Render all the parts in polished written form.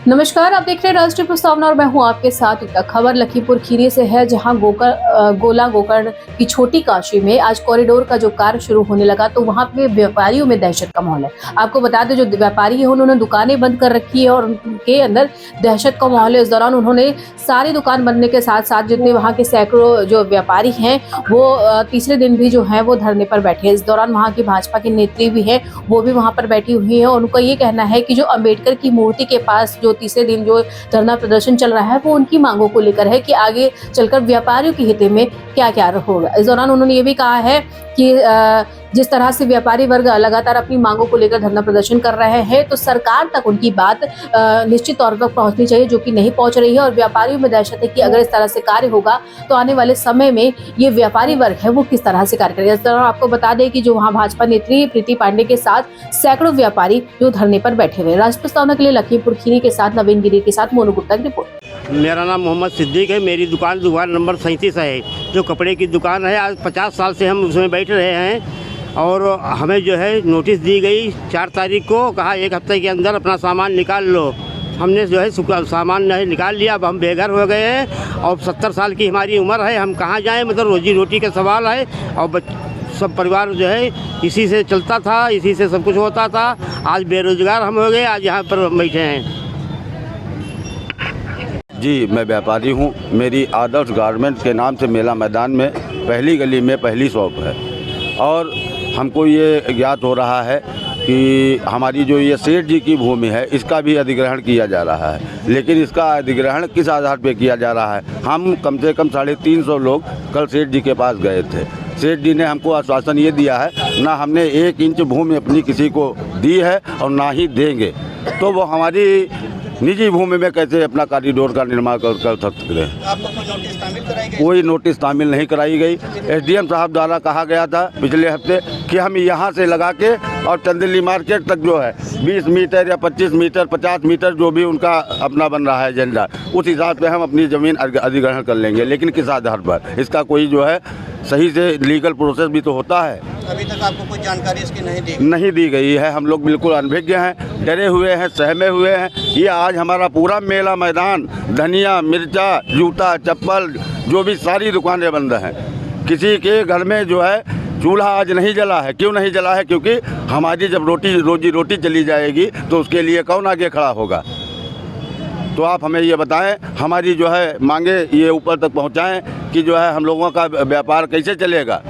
नमस्कार, आप देख रहे हैं राष्ट्रीय प्रस्तावना और मैं हूं आपके साथ एकता। खबर लखीमपुर खीरी से है, जहां गोला गोकर्ण की छोटी काशी में आज कॉरिडोर का जो कार्य शुरू होने लगा तो वहां पे व्यापारियों में दहशत का माहौल है। आपको बता दें, जो व्यापारी है उन्होंने दुकानें बंद कर रखी है और उनके अंदर दहशत का माहौल है। इस दौरान उन्होंने सारी दुकान बनने के साथ साथ जितने वहाँ के सैकड़ों जो व्यापारी हैं वो तीसरे दिन भी जो है वो धरने पर बैठे हैं। इस दौरान वहाँ की भाजपा की नेत्री भी है, वो भी वहाँ पर बैठी हुई है और उनका ये कहना है कि जो अम्बेडकर की मूर्ति के पास जो तीसरे दिन जो धरना प्रदर्शन चल रहा है वो उनकी मांगों को लेकर है कि आगे चलकर व्यापारियों की हित में क्या क्या होगा। इस दौरान उन्होंने ये भी कहा है कि जिस तरह से व्यापारी वर्ग लगातार अपनी मांगों को लेकर धरना प्रदर्शन कर रहे हैं तो सरकार तक उनकी बात निश्चित तौर पर पहुंचनी चाहिए, जो कि नहीं पहुंच रही है। और व्यापारियों में दहशत है कि अगर इस तरह से कार्य होगा तो आने वाले समय में ये व्यापारी वर्ग है वो किस तरह से कार्य करेगा। इस दौरान आपको बता दें कि जो वहाँ भाजपा नेत्री प्रीति पांडे के साथ सैकड़ों व्यापारी जो धरने पर बैठे हुए। राष्ट्रीय प्रस्तावना के लिए लखीमपुर खीरी के साथ नवीन गिरी के साथ मोनू गुप्ता की रिपोर्ट। मेरा नाम मोहम्मद सिद्दीक है। मेरी दुकान नंबर 37 है, जो कपड़े की दुकान है। आज 50 साल से हम उसमें बैठ रहे हैं और हमें जो है नोटिस दी गई 4 तारीख को, कहा 1 हफ्ते के अंदर अपना सामान निकाल लो। हमने जो है सामान नहीं निकाल लिया। अब हम बेघर हो गए हैं और 70 साल की हमारी उम्र है। हम कहाँ जाएं, मतलब रोजी रोटी का सवाल है और सब परिवार जो है इसी से चलता था, इसी से सब कुछ होता था। आज बेरोजगार हम हो गए, आज यहाँ पर बैठे हैं। जी, मैं व्यापारी हूँ। मेरी आदर्श गारमेंट के नाम से मेला मैदान में पहली गली में पहली शॉप है और हमको ये ज्ञात हो रहा है कि हमारी जो ये सेठ जी की भूमि है इसका भी अधिग्रहण किया जा रहा है। लेकिन इसका अधिग्रहण किस आधार पर किया जा रहा है? हम कम से कम 350 लोग कल सेठ जी के पास गए थे। सेठ जी ने हमको आश्वासन ये दिया है, ना हमने 1 इंच भूमि अपनी किसी को दी है और ना ही देंगे। तो वो हमारी निजी भूमि में कैसे अपना कॉरिडोर का निर्माण कर सकते हैं? आपको कोई नोटिस तामील कराई गई? कोई नोटिस तामील नहीं कराई गई। एसडीएम साहब द्वारा कहा गया था पिछले हफ्ते कि हम यहाँ से लगा के और चंदेली मार्केट तक जो है 20 मीटर या 25 मीटर 50 मीटर जो भी उनका अपना बन रहा है एजेंडा, उस हिसाब से हम अपनी ज़मीन अधिग्रहण कर लेंगे। लेकिन किस आधार पर? इसका कोई जो है सही से लीगल प्रोसेस भी तो होता है। अभी तक आपको कोई जानकारी इसकी नहीं दी गई है। हम लोग बिल्कुल अनभिज्ञ हैं, डरे हुए हैं, सहमे हुए हैं। ये आज हमारा पूरा मेला मैदान, धनिया, मिर्चा, जूता, चप्पल, जो भी सारी दुकानें बंद हैं। किसी के घर में जो है चूल्हा आज नहीं जला है। क्यों नहीं जला है? क्योंकि हमारी जब रोजी रोटी चली जाएगी तो उसके लिए कौन आगे खड़ा होगा? तो आप हमें ये बताएं, हमारी जो है मांगे ये ऊपर तक पहुंचाएं कि जो है हम लोगों का व्यापार कैसे चलेगा।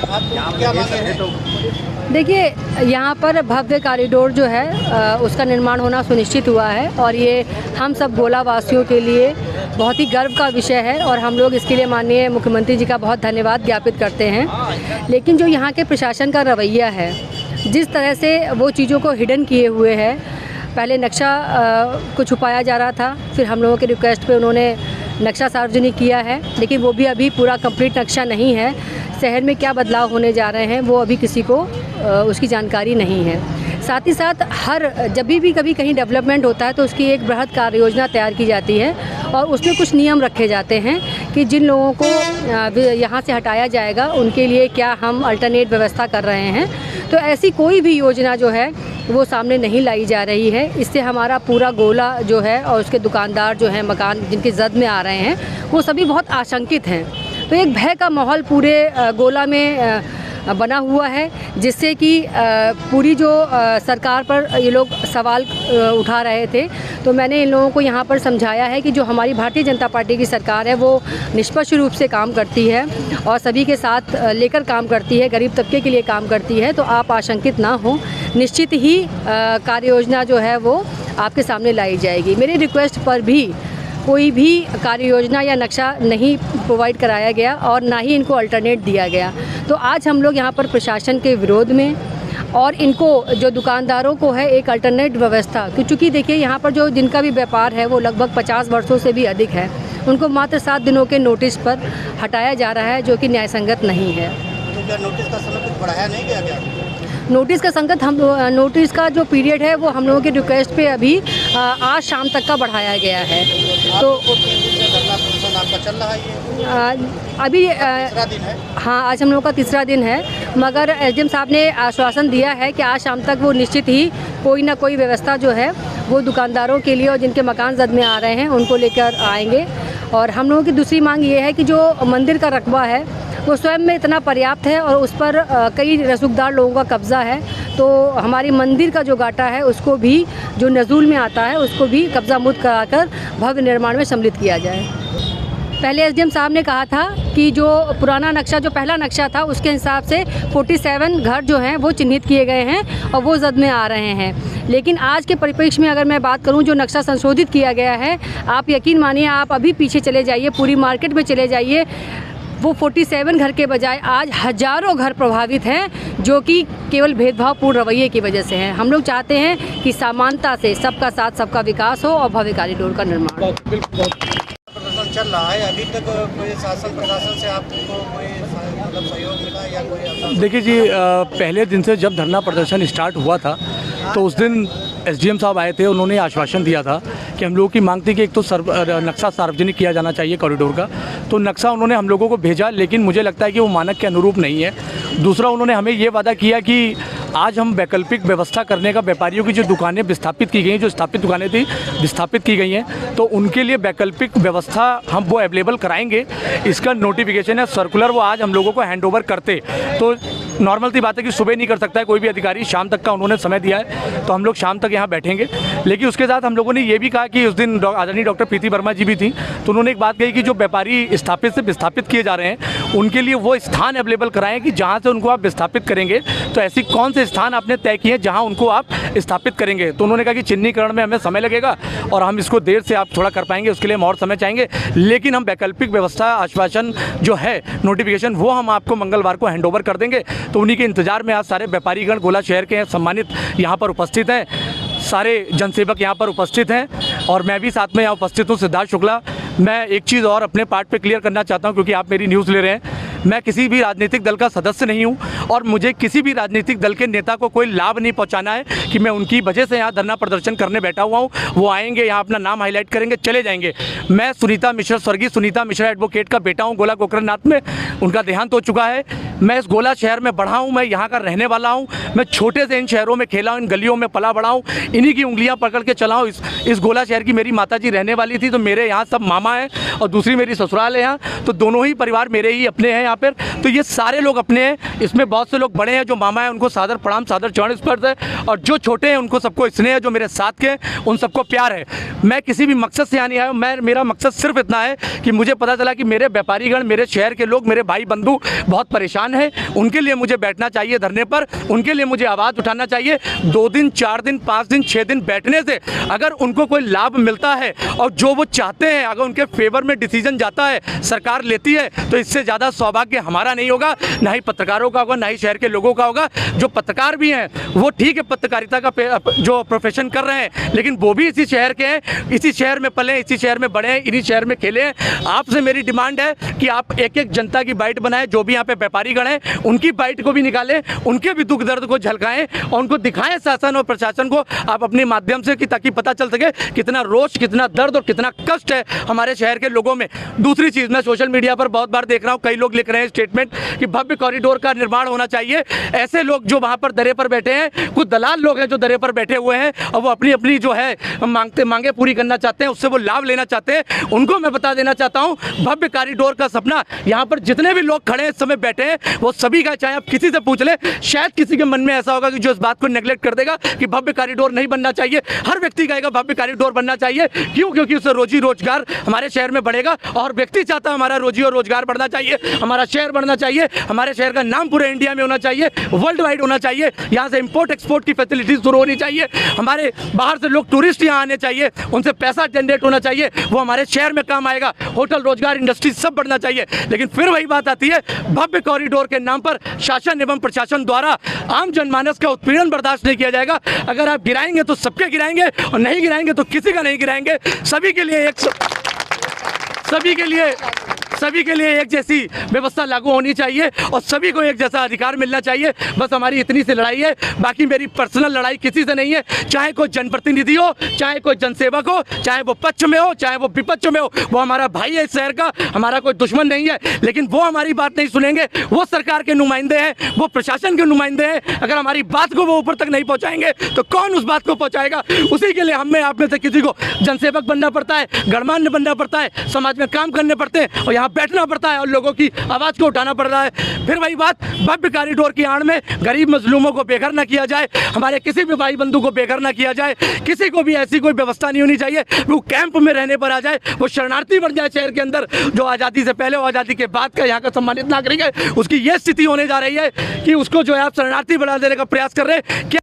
क्या मांगे हैं? देखिए, यहाँ पर भव्य कॉरिडोर जो है उसका निर्माण होना सुनिश्चित हुआ है और ये हम सब गोला वासियों के लिए बहुत ही गर्व का विषय है और हम लोग इसके लिए माननीय मुख्यमंत्री जी का बहुत धन्यवाद ज्ञापित करते हैं। लेकिन जो यहाँ के प्रशासन का रवैया है, जिस तरह से वो चीज़ों को हिडन किए हुए है, पहले नक्शा को छुपाया जा रहा था, फिर हम लोगों के रिक्वेस्ट पे उन्होंने नक्शा सार्वजनिक किया है, लेकिन वो भी अभी पूरा कंप्लीट नक्शा नहीं है। शहर में क्या बदलाव होने जा रहे हैं वो अभी किसी को उसकी जानकारी नहीं है। साथ ही साथ जब भी कभी कहीं डेवलपमेंट होता है तो उसकी एक बृहद कार्य योजना तैयार की जाती है और उसमें कुछ नियम रखे जाते हैं कि जिन लोगों को यहाँ से हटाया जाएगा उनके लिए क्या हम अल्टरनेट व्यवस्था कर रहे हैं। तो ऐसी कोई भी योजना जो है वो सामने नहीं लाई जा रही है। इससे हमारा पूरा गोला जो है और उसके दुकानदार जो हैं, मकान जिनके जद में आ रहे हैं, वो सभी बहुत आशंकित हैं। तो एक भय का माहौल पूरे गोला में बना हुआ है, जिससे कि पूरी जो सरकार पर ये लोग सवाल उठा रहे थे। तो मैंने इन लोगों को यहाँ पर समझाया है कि जो हमारी भारतीय जनता पार्टी की सरकार है वो निष्पक्ष रूप से काम करती है और सभी के साथ लेकर काम करती है, गरीब तबके के लिए काम करती है। तो आप आशंकित ना हो, निश्चित ही कार्य योजना जो है वो आपके सामने लाई जाएगी। मेरी रिक्वेस्ट पर भी कोई भी कार्य योजना या नक्शा नहीं प्रोवाइड कराया गया और ना ही इनको अल्टरनेट दिया गया। तो आज हम लोग यहाँ पर प्रशासन के विरोध में और इनको जो दुकानदारों को है एक अल्टरनेट व्यवस्था, क्योंकि देखिए यहाँ पर जो जिनका भी व्यापार है वो लगभग 50 वर्षों से भी अधिक है, उनको मात्र 7 दिनों के नोटिस पर हटाया जा रहा है, जो कि न्यायसंगत नहीं है। तो क्या नोटिस का समय कुछ बढ़ाया नहीं गया क्या? नोटिस का नोटिस का जो पीरियड है वो हम लोगों की रिक्वेस्ट पे अभी आज शाम तक का बढ़ाया गया है। तो 3 दिन से धरना प्रदर्शन आपका चल रहा है ये? अभी तीसरा दिन है। हाँ, आज हम लोग का तीसरा दिन है, मगर एसडीएम साहब ने आश्वासन दिया है कि आज शाम तक वो निश्चित ही कोई ना कोई व्यवस्था जो है वो दुकानदारों के लिए और जिनके मकान जद में आ रहे हैं उनको लेकर आएंगे। और हम लोगों की दूसरी मांग ये है कि जो मंदिर का रकबा है वो स्वयं में इतना पर्याप्त है और उस पर कई रसूखदार लोगों का कब्ज़ा है, तो हमारी मंदिर का जो गाटा है उसको भी, जो नज़ूल में आता है, उसको भी कब्ज़ा मुक्त कराकर भव्य निर्माण में सम्मिलित किया जाए। पहले एसडीएम साहब ने कहा था कि जो पुराना नक्शा, जो पहला नक्शा था, उसके हिसाब से 47 घर जो हैं वो चिन्हित किए गए हैं और वो जद में आ रहे हैं। लेकिन आज के परिप्रेक्ष्य में अगर मैं बात करूं, जो नक्शा संशोधित किया गया है, आप यकीन मानिए, आप अभी पीछे चले जाइए, पूरी मार्केट में चले जाइए, वो 47 घर के बजाय आज हज़ारों घर प्रभावित हैं, जो कि केवल भेदभावपूर्ण रवैये की वजह से हैं। हम लोग चाहते हैं कि समानता से सबका साथ सबका विकास हो और भव्य कॉरिडोर का निर्माण हो। प्रदर्शन चल रहा है, अभी तक कोई शासन प्रशासन से आपको कोई मतलब सहयोग मिला या कोई? देखिए जी, पहले दिन से जब धरना प्रदर्शन स्टार्ट हुआ था तो उस दिन एसडीएम साहब आए थे, उन्होंने आश्वासन दिया था कि हम लोगों की मांग थी कि एक तो नक्शा सार्वजनिक किया जाना चाहिए कॉरिडोर का, तो नक्शा उन्होंने हम लोगों को भेजा, लेकिन मुझे लगता है कि वो मानक के अनुरूप नहीं है। दूसरा, उन्होंने हमें ये वादा किया कि आज हम वैकल्पिक व्यवस्था करने का, व्यापारियों की जो दुकानें विस्थापित की गई हैं, जो स्थापित दुकानें थी विस्थापित की गई हैं, तो उनके लिए वैकल्पिक व्यवस्था हम वो अवेलेबल कराएंगे। इसका नोटिफिकेशन है, सर्कुलर वो आज हम लोगों को हैंड ओवर करते, तो नॉर्मल सी बात है कि सुबह नहीं कर सकता है कोई भी अधिकारी, शाम तक का उन्होंने समय दिया है, तो हम लोग शाम तक यहाँ बैठेंगे। लेकिन उसके साथ हम लोगों ने ये भी कहा कि उस दिन आदरणीय डॉक्टर प्रीति वर्मा जी भी थी, तो उन्होंने एक बात कही कि जो व्यापारी स्थापित से विस्थापित किए जा रहे हैं उनके लिए वो स्थान अवेलेबल कराएं कि जहाँ से उनको आप विस्थापित करेंगे, तो ऐसी कौन से स्थान आपने तय किए हैं जहाँ उनको आप स्थापित करेंगे। तो उन्होंने कहा कि चिन्हीकरण में हमें समय लगेगा और हम इसको देर से आप थोड़ा कर पाएंगे, उसके लिए हम और समय चाहेंगे, लेकिन हम वैकल्पिक व्यवस्था आश्वासन जो है नोटिफिकेशन वो हम आपको मंगलवार को हैंड ओवर कर देंगे। तो उन्हीं के इंतजार में आज सारे व्यापारीगण गोला शहर के सम्मानित यहाँ पर उपस्थित हैं, सारे जनसेवक यहाँ पर उपस्थित हैं और मैं भी साथ में यहाँ उपस्थित हूँ, सिद्धार्थ शुक्ला। मैं एक चीज़ और अपने पार्ट पे क्लियर करना चाहता हूँ, क्योंकि आप मेरी न्यूज़ ले रहे हैं। मैं किसी भी राजनीतिक दल का सदस्य नहीं हूं और मुझे किसी भी राजनीतिक दल के नेता को कोई लाभ नहीं पहुंचाना है कि मैं उनकी वजह से यहाँ धरना प्रदर्शन करने बैठा हुआ हूं। वो आएंगे, यहाँ अपना नाम हाईलाइट करेंगे, चले जाएंगे। मैं सुनीता मिश्रा, स्वर्गीय सुनीता मिश्रा एडवोकेट का बेटा हूँ। गोला गोकरणनाथ में उनका देहांत हो चुका है। मैं इस गोला शहर में बढ़ा हूँ, मैं यहाँ का रहने वाला हूँ। मैं छोटे से इन शहरों में खेला हूँ, इन गलियों में पला बड़ा हूँ, इन्हीं की उंगलियाँ पकड़ के चला हूँ। इस गोला शहर की मेरी माताजी रहने वाली थी, तो मेरे यहाँ सब मामा हैं और दूसरी मेरी ससुराल है यहाँ, तो दोनों ही परिवार मेरे ही अपने हैं यहाँ पर। तो ये सारे लोग अपने हैं, इसमें बहुत से लोग बड़े हैं, जो मामा हैं उनको सादर प्रणाम, सादर चरण स्पर्श है, और जो छोटे हैं उनको सबको स्नेह है, जो मेरे साथ के हैं उन सबको प्यार है। मैं किसी भी मकसद से यहाँ नहीं आया, मेरा मकसद सिर्फ इतना है कि मुझे पता चला कि मेरे व्यापारीगण, मेरे शहर के लोग, मेरे भाई बंधु बहुत परेशान हैं, उनके लिए मुझे बैठना चाहिए धरने पर, उनके लिए मुझे आवाज़ उठाना चाहिए। 2 दिन, 4 दिन, 5 दिन, 6 दिन बैठने से अगर उनको कोई लाभ मिलता है और जो वो चाहते हैं अगर उनके फेवर में डिसीजन जाता है, सरकार लेती है, तो इससे ज़्यादा सौभाग्य हमारा नहीं होगा, ना ही पत्रकारों का होगा, ना ही शहर के लोगों का होगा। जो पत्रकार भी हैं वो ठीक है, पत्रकारिता का जो प्रोफेशन कर रहे हैं, लेकिन वो भी इसी शहर के हैं, इसी शहर में पले, इसी शहर में बड़े हैं, इन्हीं शहर में खेले हैं। आपसे मेरी डिमांड है कि आप एक एक जनता की बाइट बनाएं, जो भी यहाँ पे व्यापारीगण हैं उनकी बाइट को भी निकालें, उनके भी दुख दर्द को झलकाएं और उनको दिखाएं शासन और प्रशासन को आप अपने माध्यम से, कि ताकि पता चल सके कितना रोष, कितना दर्द और कितना कष्ट है हमारे शहर के लोगों में। दूसरी चीज़, मैं सोशल मीडिया पर बहुत बार देख रहा हूँ, कई लोग लिख रहे हैं स्टेटमेंट कि भव्य कॉरिडोर का निर्माण होना चाहिए। ऐसे लोग जो वहाँ पर दरे पर बैठे हैं, कुछ दलाल लोग हैं जो दरे पर बैठे हुए हैं और वो अपनी अपनी जो है मांगे पूरी करना चाहते हैं, उससे वो लाभ लेना चाहते हैं। उनको मैं बता देना चाहता हूँ, भव्य कॉरिडोर का सपना, यहाँ पर जितने भी लोग खड़े हैं इस समय बैठे हैं, वो सभी का, चाहे आप किसी से पूछ ले, शायद किसी के मन में ऐसा होगा कि जो इस बात को नेगलेक्ट कर देगा कि भव्य कॉरिडोर नहीं बनना चाहिए। हर व्यक्ति कहेगा भव्य कॉरिडोर बनना चाहिए। क्यों? क्योंकि उससे रोजी रोजगार हमारे शहर में बढ़ेगा और व्यक्ति चाहता है हमारा रोजी और रोजगार बढ़ना चाहिए, हमारा शहर बढ़ना चाहिए, हमारे शहर का नाम पूरे इंडिया में होना चाहिए, वर्ल्ड वाइड होना चाहिए। यहाँ से इंपोर्ट एक्सपोर्ट की फैसिलिटीज शुरू होनी चाहिए, हमारे बाहर से लोग टूरिस्ट यहाँ आने चाहिए, उनसे पैसा जनरेट होना चाहिए, वो हमारे शहर में काम आएगा, होटल, रोजगार, इंडस्ट्री सब बढ़ना चाहिए। लेकिन फिर वही बात आती है, भव्य कॉरिडोर के नाम पर शासन एवं प्रशासन द्वारा आम जनमानस का उत्पीड़न बर्दाश्त नहीं किया जाएगा। अगर आप गिराएंगे तो सबके गिराएंगे और नहीं गिराएंगे तो किसी का नहीं गिराएंगे। सभी के लिए सभी के लिए एक जैसी व्यवस्था लागू होनी चाहिए और सभी को एक जैसा अधिकार मिलना चाहिए। बस हमारी इतनी सी लड़ाई है, बाकी मेरी पर्सनल लड़ाई किसी से नहीं है। चाहे कोई जनप्रतिनिधि हो, चाहे कोई जनसेवक हो, चाहे वो पक्ष में हो, चाहे वो विपक्ष में हो, वो हमारा भाई है इस शहर का, हमारा कोई दुश्मन नहीं है। लेकिन वो हमारी बात नहीं सुनेंगे, वो सरकार के नुमाइंदे हैं, वो प्रशासन के नुमाइंदे हैं। अगर हमारी बात को वो ऊपर तक नहीं पहुंचाएंगे तो कौन उस बात को पहुंचाएगा? उसी के लिए हमें आप में से किसी को जनसेवक बनना पड़ता है, गणमान्य बनना पड़ता है, समाज में काम करने पड़ते हैं और यहाँ बैठना पड़ता है और लोगों की आवाज़ को उठाना पड़ रहा है। फिर वही बात, भव्य कॉरिडोर की आड़ में गरीब मजलूमों को बेघर न किया जाए, हमारे किसी भी भाई बंधु को बेघर न किया जाए, किसी को भी ऐसी कोई व्यवस्था नहीं होनी चाहिए वो कैंप में रहने पर आ जाए, वो शरणार्थी बन जाए शहर के अंदर। जो आज़ादी से पहले और आज़ादी के बाद का यहाँ का सम्मानित नागरिक है, उसकी ये स्थिति होने जा रही है कि उसको जो है आप शरणार्थी बना देने का प्रयास कर रहे हैं। क्या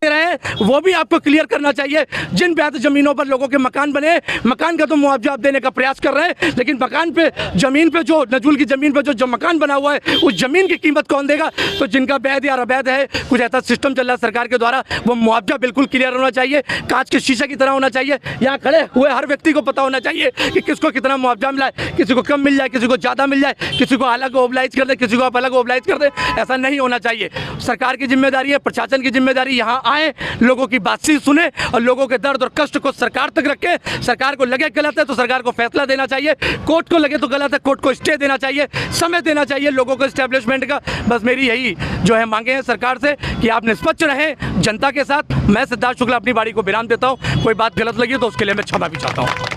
रहे हैं वो भी आपको क्लियर करना चाहिए। जिन ब्याज जमीनों पर लोगों के मकान बने, मकान का तो मुआवजा आप देने का प्रयास कर रहे हैं, लेकिन मकान पे, जमीन पे, जो नजूल की जमीन पे जो मकान बना हुआ है, उस जमीन की कीमत कौन देगा? तो जिनका वैध या अवैध है, कुछ ऐसा सिस्टम चल रहा है सरकार के द्वारा, वो मुआवजा बिल्कुल क्लियर होना चाहिए, कांच के शीशे की तरह होना चाहिए। यहाँ खड़े हुए हर व्यक्ति को पता होना चाहिए कि किसको कितना मुआवजा मिला है, किसी को कम मिल जाए, किसी को ज़्यादा मिल जाए, किसी को अलग ओबलाइज कर दे, किसी को आप अलग ओबलाइज कर दे। ऐसा नहीं होना चाहिए। सरकार की जिम्मेदारी है, प्रशासन की जिम्मेदारी, यहाँ आए, लोगों की बातचीत सुने और लोगों के दर्द और कष्ट को सरकार तक रखे। सरकार को लगे गलत है तो सरकार को फैसला देना चाहिए, कोर्ट को लगे तो गलत है, कोर्ट को स्टे देना चाहिए, समय देना चाहिए लोगों को एस्टेब्लिशमेंट का। बस मेरी यही जो है मांगे हैं सरकार से कि आप निष्पक्ष रहें जनता के साथ। मैं सिद्धार्थ शुक्ला अपनी बारी को विराम देता हूँ। कोई बात गलत लगी तो उसके लिए मैं क्षमा भी चाहता हूँ।